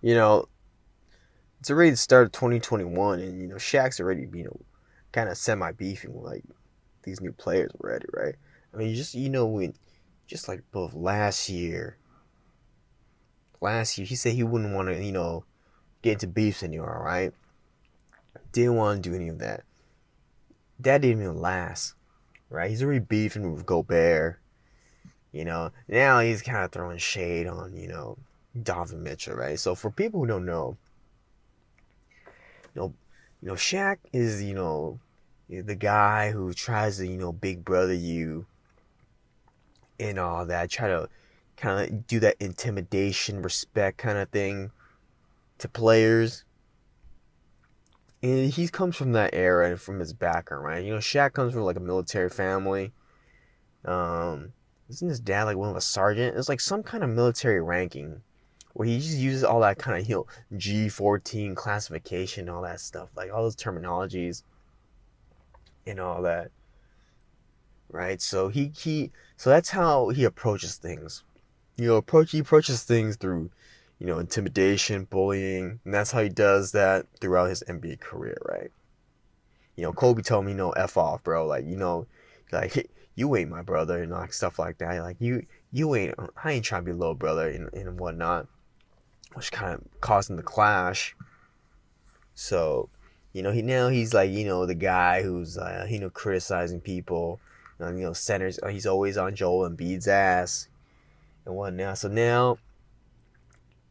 you know, it's already the start of 2021, and Shaq's already kind of semi beefing with like these new players already, right? I mean, just when just like both last year he said he wouldn't want to get into beefs anymore, right? Didn't want to do any of that. That didn't even last, right? He's already beefing with Gobert. Now he's kind of throwing shade on Donovan Mitchell, right? So for people who don't know, you know, Shaq is the guy who tries to big brother you and all that, try to kind of do that intimidation, respect kind of thing to players. And he comes from that era and from his background, right? Shaq comes from like a military family. Um, isn't his dad like one of a sergeant? It's like some kind of military ranking where he just uses all that kind of G14 classification, all that stuff, like all those terminologies and all that, right? So that's how he approaches things. He approaches things through intimidation, bullying, and that's how he does that throughout his NBA career, right? Kobe told me, F off, bro. Like you ain't my brother and like stuff like that. Like you ain't, I ain't trying to be little brother and whatnot, which kind of caused him to clash. So, he's like, the guy who's, criticizing people, centers. He's always on Joel Embiid's ass and whatnot. So now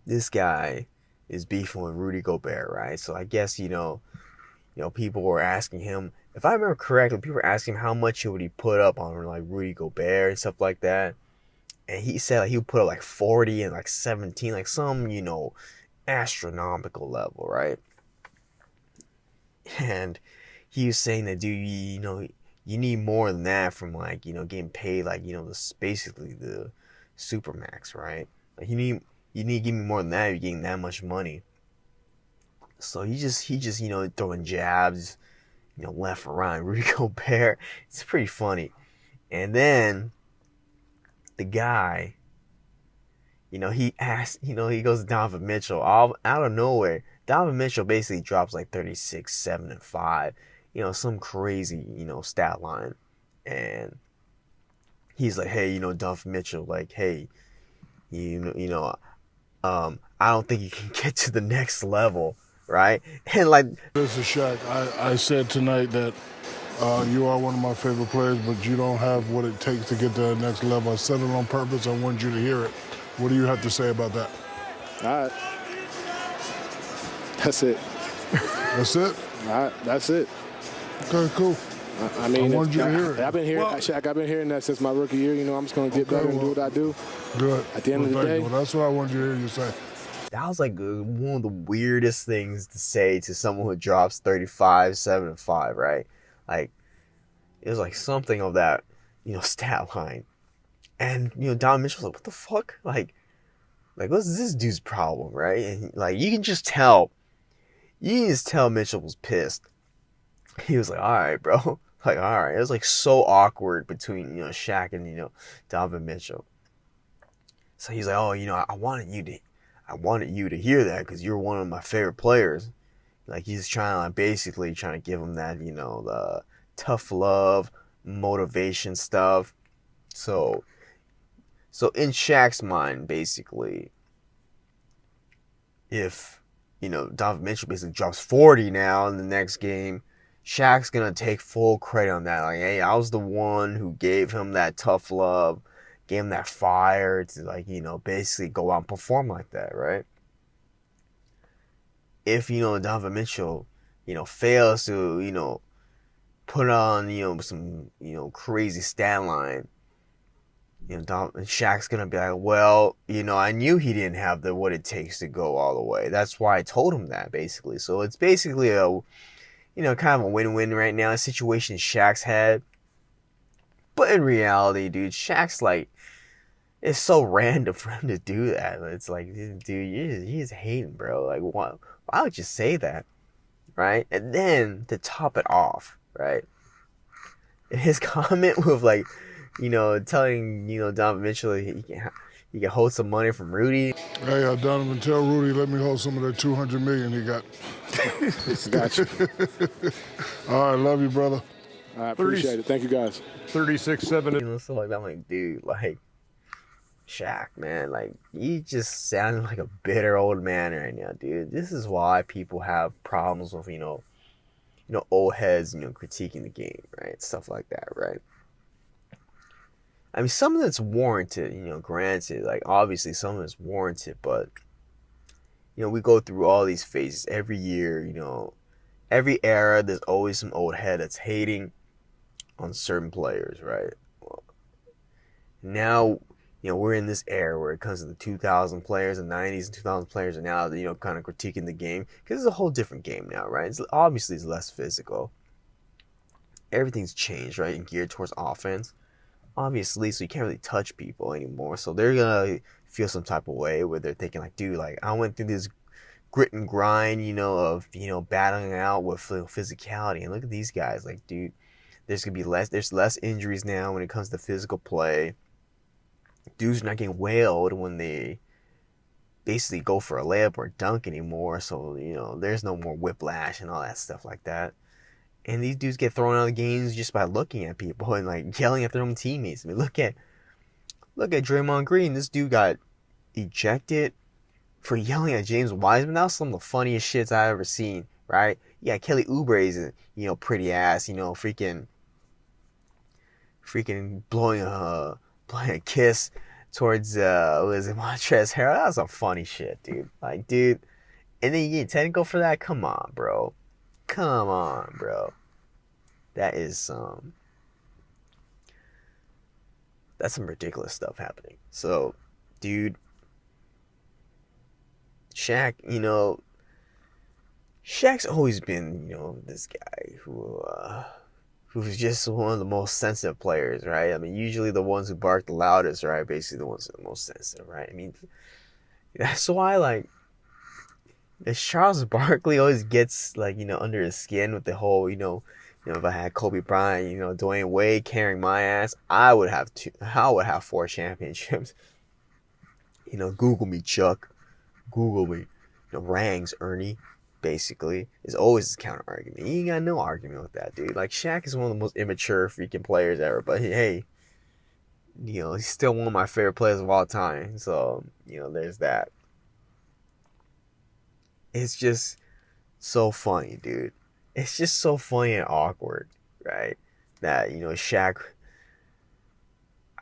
this guy is beefing with Rudy Gobert, right? So I guess people were asking him, if I remember correctly, people were asking him how much would he put up on like Rudy Gobert and stuff like that, and he said like he would put up like 40 and like 17, like some astronomical level, right? And he was saying that, dude, you need more than that from like getting paid like this basically the supermax, right? Like you need to give me more than that if you're getting that much money. So he just throwing jabs, left and right. Rudy Gobert, it's pretty funny. And then the guy, he asked, he goes to Donovan Mitchell all out of nowhere. Donovan Mitchell basically drops like 36, 7, and 5, some crazy, stat line. And he's like, hey, Donovan Mitchell, like, hey, I don't think you can get to the next level, right? And like, This is Shaq. I said tonight that you are one of my favorite players, but you don't have what it takes to get to the next level. I said it on purpose. I wanted you to hear it. What do you have to say about that? All right. That's it. That's it? All right. That's it. Okay, cool. I mean, I wanted you to hear it. I've been hearing, Shaq, I've been hearing that since my rookie year. I'm just going to get better and do what I do. Good. At the end of the day. Well, that's what I wanted you to hear you say. that was like one of the weirdest things to say to someone who drops 35, 7, and 5, right? Like, it was like something of that, stat line. And, Don Mitchell was like, what the fuck? Like what's this dude's problem, right? And like, you can just tell Mitchell was pissed. He was like, all right, bro. Like, all right. It was like so awkward between, Shaq and, Donovan Mitchell. So he's like, oh, I wanted you to hear that because you're one of my favorite players. Like he's basically trying to give him that, the tough love, motivation stuff. So in Shaq's mind, basically, if Donovan Mitchell basically drops 40 now in the next game, Shaq's gonna take full credit on that. Like, hey, I was the one who gave him that tough love, gave him that fire to basically go out and perform like that, right? If Donovan Mitchell, fails to put on some crazy stat line, Shaq's gonna be like, well, I knew he didn't have what it takes to go all the way. That's why I told him that, basically. So it's basically a kind of a win-win right now, a situation Shaq's had. But in reality, dude, Shaq's like, it's so random for him to do that. It's like, dude, you're just hating, bro. Like, why would you say that, right? And then to top it off, right? His comment with like, telling Donovan Mitchell You can hold some money from Rudy. Hey, Donovan, tell Rudy let me hold some of that $200 million he got. Got you. All right, love you, brother. I appreciate it. Thank you, guys. 36-7. You know, stuff like that. I'm like, dude, like, Shaq, man, like, you just sound like a bitter old man right now, dude. This is why people have problems with, old heads, critiquing the game, right? Stuff like that, right? I mean, some of it's warranted, granted, like, obviously some of it's warranted, but, we go through all these phases every year, every era, there's always some old head that's hating on certain players, right? Well, now, we're in this era where it comes to the 2000 players, the 90s and 2000 players are now, kind of critiquing the game, because it's a whole different game now, right? Obviously, it's less physical. Everything's changed, right, and geared towards offense. Obviously, so you can't really touch people anymore. So they're gonna feel some type of way where they're thinking like, dude, like I went through this grit and grind, of battling out with physicality, and look at these guys, like, dude, there's less injuries now when it comes to physical play. Dudes are not getting wailed when they basically go for a layup or dunk anymore. So there's no more whiplash and all that stuff like that. And these dudes get thrown out of games just by looking at people and like yelling at their own teammates. I mean, look at Draymond Green. This dude got ejected for yelling at James Wiseman. That was some of the funniest shits I've ever seen, right? Yeah, Kelly Oubre's pretty ass, freaking blowing a kiss towards Montrezl Harrell. That was some funny shit, dude. Like, dude, and then you get technical for that? Come on, bro. Come on, bro. That's some ridiculous stuff happening. So, dude, Shaq, Shaq's always been, this guy who's just one of the most sensitive players, right? I mean, usually the ones who bark the loudest, right? Basically the ones that are the most sensitive, right? I mean, that's why, like, Charles Barkley always gets like under his skin with the whole if I had Kobe Bryant, Dwayne Wade carrying my ass, I would have 4 championships. Google me, Chuck. Google me. Rangs, Ernie. Basically, is always his counter argument. He ain't got no argument with that, dude. Like, Shaq is one of the most immature freaking players ever, but hey, he's still one of my favorite players of all time. So there's that. It's just so funny, dude. It's just so funny and awkward, right? That, Shaq,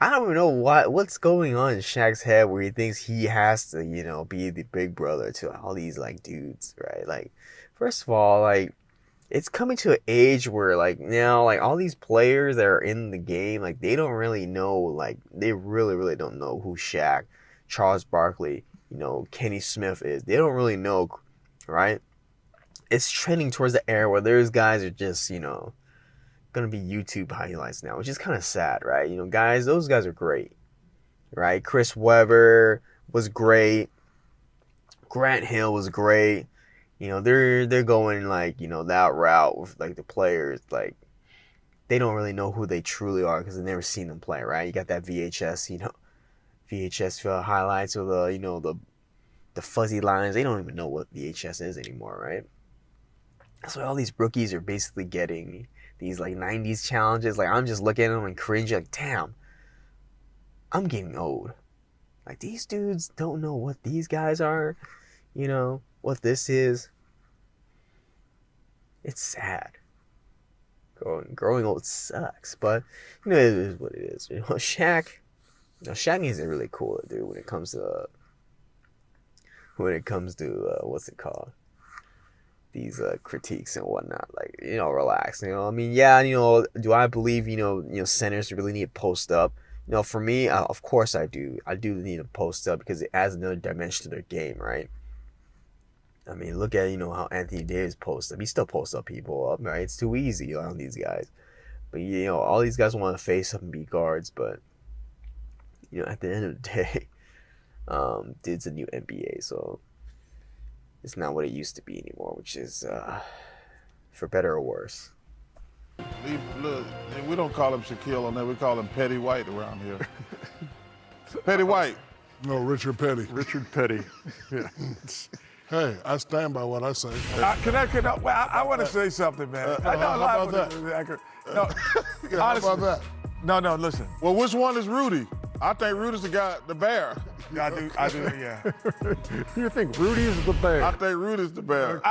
I don't even know what's going on in Shaq's head where he thinks he has to, be the big brother to all these, like, dudes, right? Like, first of all, like, it's coming to an age where, like, now, like, all these players that are in the game, like, they don't really know, like, they really, really don't know who Shaq, Charles Barkley, Kenny Smith is. They don't really know, right? It's trending towards the era where those guys are just, gonna be YouTube highlights now, which is kind of sad, right? Those guys are great, right? Chris Webber was great. Grant Hill was great. They're going like, that route with like the players, like they don't really know who they truly are because they've never seen them play, right? You got that VHS, VHS highlights with the fuzzy lines. They don't even know what VHS is anymore, right? So all these rookies are basically getting these like 90s challenges. Like, I'm just looking at them and cringe, like, damn, I'm getting old. Like, these dudes don't know what these guys are, what this is. It's sad. Growing old sucks, but it is what it is. Shaq is really cool, dude, when it comes to what's it called? These critiques and whatnot, like, relax. I mean, yeah, do I believe centers really need to post up? For me, of course I do. I do need to post up because it adds another dimension to their game, right? I mean, look at how Anthony Davis posts up. He still posts up people up, right? It's too easy on these guys. But all these guys want to face up and be guards, but at the end of the day, it's a new NBA, so it's not what it used to be anymore, which is for better or worse. Look, we don't call him Shaquille on that. We call him Petty White around here. Petty White. No, Richard Petty. Richard Petty. Yeah. Hey, I stand by what I say. I want to say something, man. I know how a lot about of that? No, How honestly, about that? no, listen. Well, which one is Rudy? I think Rudy's the guy, the bear. I do, yeah. You think Rudy is the bear? I think Rudy's the bear.